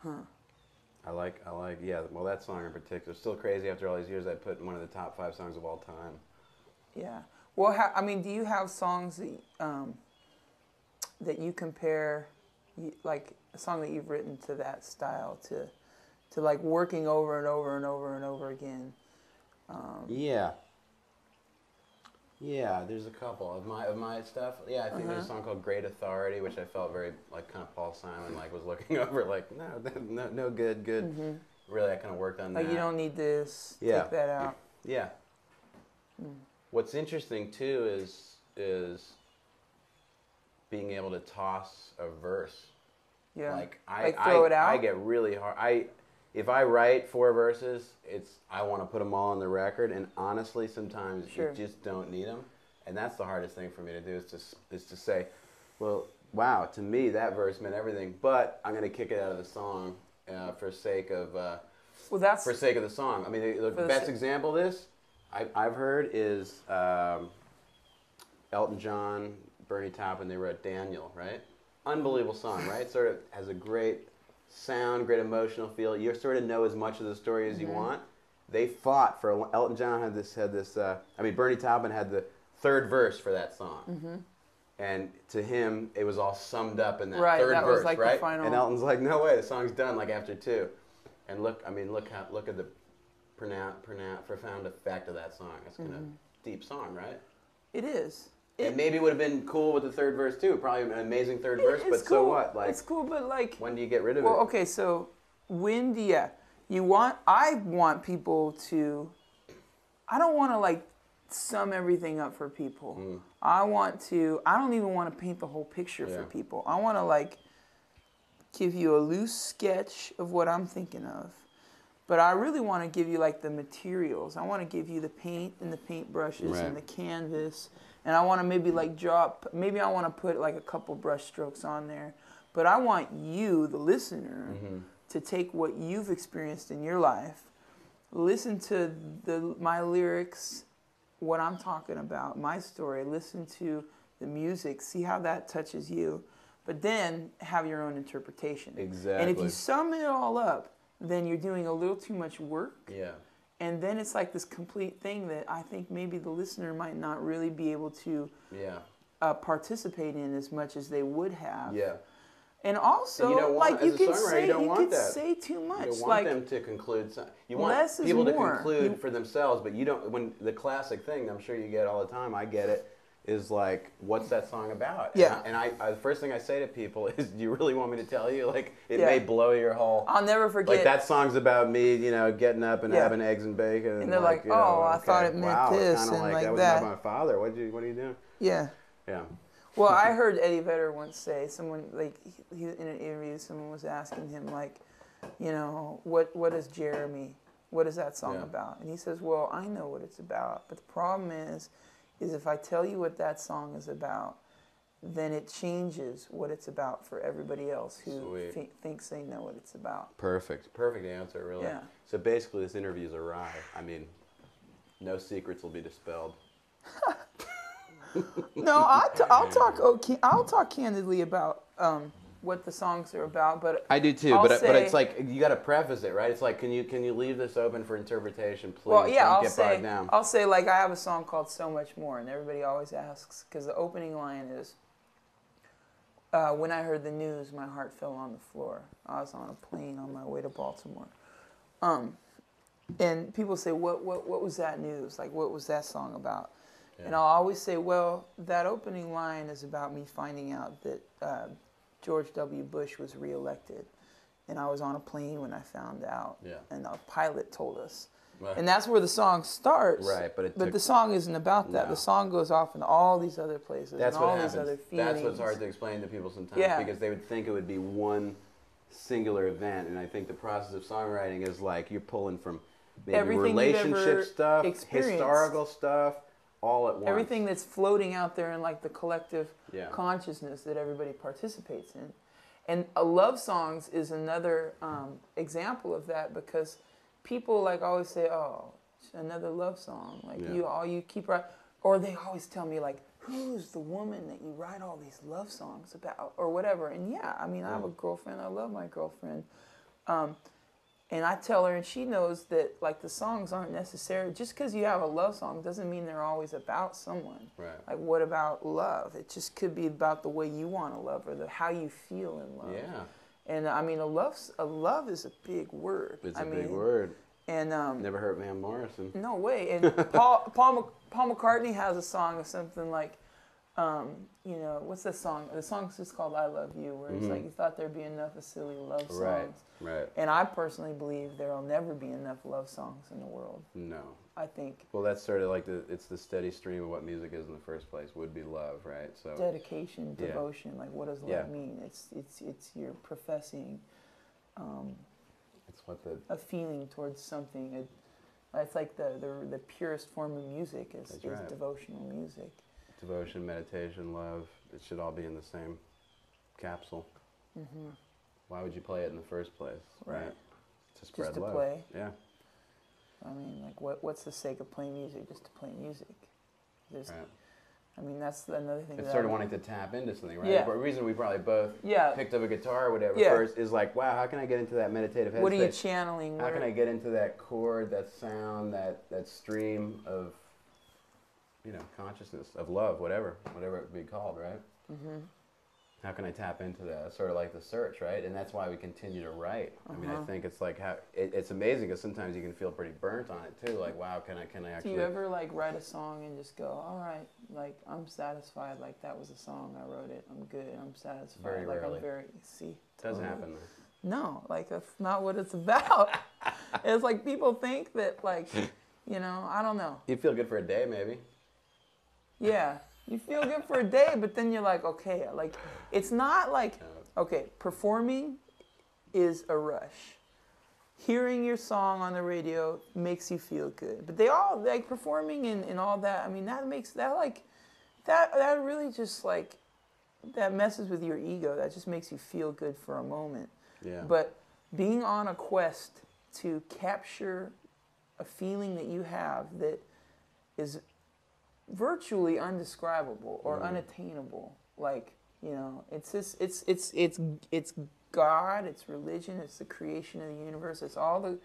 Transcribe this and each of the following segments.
I like, yeah, well, that song in particular. Still crazy after all these years, I put in one of the top 5 songs of all time. Yeah. Well, I mean, do you have songs that you compare, like a song that you've written to that style, to like working over and over and over and over again? Yeah. Yeah, there's a couple of my stuff. Yeah, I think there's a song called "Great Authority," which I felt very like kind of Paul Simon, like was looking over, like no good. Really, I kind of worked on that. Like, you don't need this. Yeah. Take that out. Yeah. What's interesting too is being able to toss a verse. Yeah. Like throw it out. I get really hard. If I write 4 verses, I want to put them all on the record, and honestly, sometimes you just don't need them, and that's the hardest thing for me to do is to say, well, wow, to me that verse meant everything, but I'm going to kick it out of the song for sake of for sake of the song. I mean, the best example of this I've heard is Elton John, Bernie Taupin. They wrote Daniel, right? Unbelievable song, right? Sort of has a great sound, great emotional feel. You sort of know as much of the story as you want. They fought for Elton John had this. I mean, Bernie Taupin had the 3rd verse for that song, and to him, it was all summed up in that 3rd that verse, was like right? the final. And Elton's like, "No way, the song's done like after 2." And look at the profound effect of that song. It's kind of deep song, right? It is. And maybe it would have been cool with the 3rd verse too. Probably an amazing 3rd verse, but cool. so what? Like, it's cool, but like, when do you get rid of it? Well, okay, so when do I want people to, I don't want to like sum everything up for people. I don't even want to paint the whole picture for people. I want to like give you a loose sketch of what I'm thinking of. But I really want to give you like the materials. I want to give you the paint and the paintbrushes and the canvas. And I want to maybe like maybe I want to put like a couple brush strokes on there. But I want you, the listener, to take what you've experienced in your life, listen to my lyrics, what I'm talking about, my story, listen to the music, see how that touches you, but then have your own interpretation. Exactly. And if you sum it all up, then you're doing a little too much work. Yeah. And then it's like this complete thing that I think maybe the listener might not really be able to participate in as much as they would have. Yeah. And also, like you can say too much. You don't want like, them to conclude. You want people to conclude for themselves, but you don't. When the classic thing, I'm sure you get all the time. I get it. Is like, what's that song about? Yeah. And I the first thing I say to people is, do you really want me to tell you? Like, it may blow your whole. I'll never forget. Like, that song's about me, getting up and having eggs and bacon. And they're like, oh, I thought it meant this and like that. that. Was about my father. What are you doing? Yeah. Yeah. Well, I heard Eddie Vedder once say, someone, like, he in an interview, someone was asking him, like, what is Jeremy? What is that song about? And he says, well, I know what it's about. But the problem is if I tell you what that song is about, then it changes what it's about for everybody else who thinks they know what it's about. Perfect answer, really. Yeah. So basically, this interview is a wry. I mean, no secrets will be dispelled. No, I'll talk candidly about what the songs are about, but I do too. But it's like you got to preface it, right? It's like, can you leave this open for interpretation, please? Well, yeah, Don't get bogged down. I'll say, like, I have a song called "So Much More," and everybody always asks because the opening line is, "When I heard the news, my heart fell on the floor. I was on a plane on my way to Baltimore." And people say, what was that news? Like, what was that song about? Yeah. And I'll always say, well, that opening line is about me finding out that George W. Bush was reelected. And I was on a plane when I found out. Yeah. And the pilot told us. Right. And that's where the song starts. Right, but the song isn't about that. No. The song goes off in all these other places. That's and all what happens. These other feelings. That's what's hard to explain to people sometimes because they would think it would be one singular event. And I think the process of songwriting is like you're pulling from maybe everything relationship stuff, historical stuff, all at once. Everything that's floating out there in like the collective consciousness that everybody participates in. And love songs is another example of that because people like always say, "Oh, it's another love song." Like you keep writing, or they always tell me like, "Who's the woman that you write all these love songs about?" or whatever. And I mean, I have a girlfriend. I love my girlfriend, And I tell her, and she knows that like the songs aren't necessary. Just because you have a love song doesn't mean they're always about someone. Right. Like what about love? It just could be about the way you want to love or how you feel in love. Yeah. And I mean, a love is a big word. It's a big word. And never heard Van Morrison. No way. And Paul McCartney has a song of something like, you know, what's the song? The song's just called "I Love You," where it's like you thought there'd be enough of silly love songs. Right. And I personally believe there'll never be enough love songs in the world. No. I think. Well, that's sort of like it's the steady stream of what music is in the first place. Would be love, right? So dedication, devotion. Like, what does love mean? It's you're professing. It's what a feeling towards something. It's like the purest form of music is devotional music. Devotion, meditation, love. It should all be in the same capsule. Mm-hmm. Why would you play it in the first place? Right. To spread just to love. Play. Yeah. I mean, like, what's the sake of playing music? Just to play music. Right. I mean, that's another thing. It's sort of wanting to tap into something, right? Yeah. The reason we probably both picked up a guitar or whatever first is like, wow, how can I get into that meditative headspace? What are you channeling? How can I get into that chord, that sound, that stream of, you know, consciousness, of love, whatever it would be called, right? Mm-hmm. How can I tap into that? It's sort of like the search, right? And that's why we continue to write. I mean, I think it's like it's amazing because sometimes you can feel pretty burnt on it too. Like, wow, can I actually? Do you ever like write a song and just go, all right, like I'm satisfied. Like that was a song, I wrote it. I'm good. I'm satisfied. Very rarely. I'm very It doesn't happen though. No, like that's not what it's about. It's like people think that like, you know, I don't know. You feel good for a day, maybe. Yeah. You feel good for a day, but then you're like, okay, like, it's not like, okay, performing is a rush. Hearing your song on the radio makes you feel good. But they all, like, performing and all that, I mean, that makes, that, like, that really just, like, that messes with your ego. That just makes you feel good for a moment. Yeah. But being on a quest to capture a feeling that you have that is virtually undescribable or unattainable. Like, you know, it's just it's God, it's religion, it's the creation of the universe, it's all the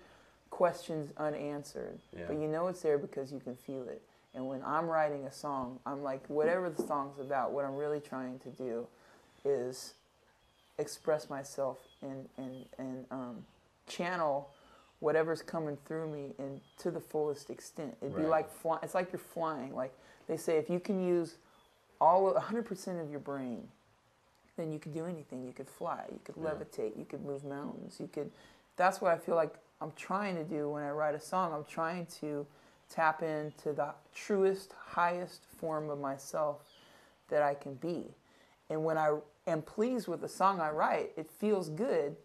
questions unanswered. Yeah. But you know it's there because you can feel it. And when I'm writing a song, I'm like, whatever the song's about, what I'm really trying to do is express myself and channel whatever's coming through me and to the fullest extent. It'd be like it's like you're flying. Like they say, if you can use 100% of your brain, then you could do anything. You could fly. You could levitate. You could move mountains. You could. That's what I feel like I'm trying to do when I write a song. I'm trying to tap into the truest, highest form of myself that I can be. And when I am pleased with the song I write, it feels good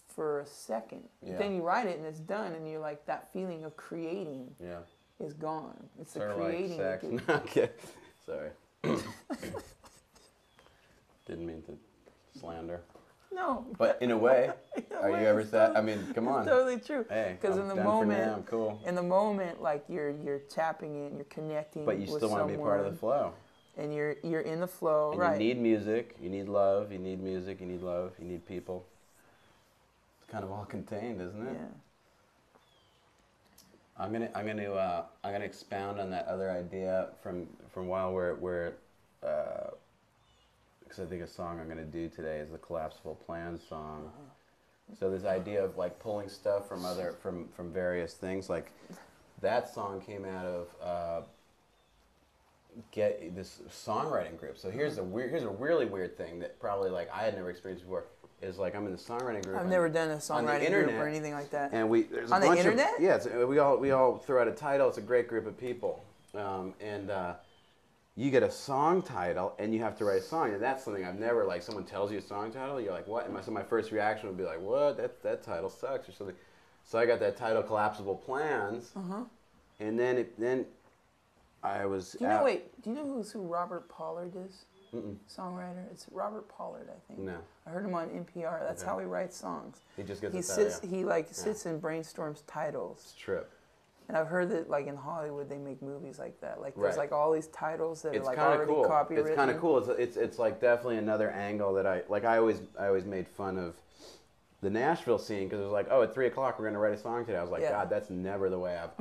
for a second. Yeah. Then you write it and it's done, and you're like, that feeling of creating is gone. It's sort the creating. Like sex. Okay. Sorry. Didn't mean to slander. No. But in a way, are you ever sad? I mean, come on. It's totally true. Hey, because in the moment, I'm cool. In the moment, like you're tapping in, you're connecting. But you still want to be part of the flow. And you're in the flow, and right? You need music. You need love. You need music. You need love. You need people. It's kind of all contained, isn't it? Yeah. I've never done a songwriting group or anything like that. And there's a on bunch the internet. We all throw out a title. It's a great group of people, and you get a song title and you have to write a song. And that's something I've never like. Someone tells you a song title, you're like, what? And so my first reaction would be like, what? That title sucks or something. So I got that title, Collapsible Plans, and then I was. Do you know who Robert Pollard is? Songwriter. It's Robert Pollard, I think. No. I heard him on NPR. That's how he writes songs. He just gets sits and brainstorms titles. It's a trip. And I've heard that like in Hollywood they make movies like that. Like there's like all these titles that are like already copywritten. It's kind of cool. It's like definitely another angle that I always made fun of the Nashville scene because it was like, oh, at 3 o'clock we're gonna write a song today. I was like, Yeah. God, that's never the way I've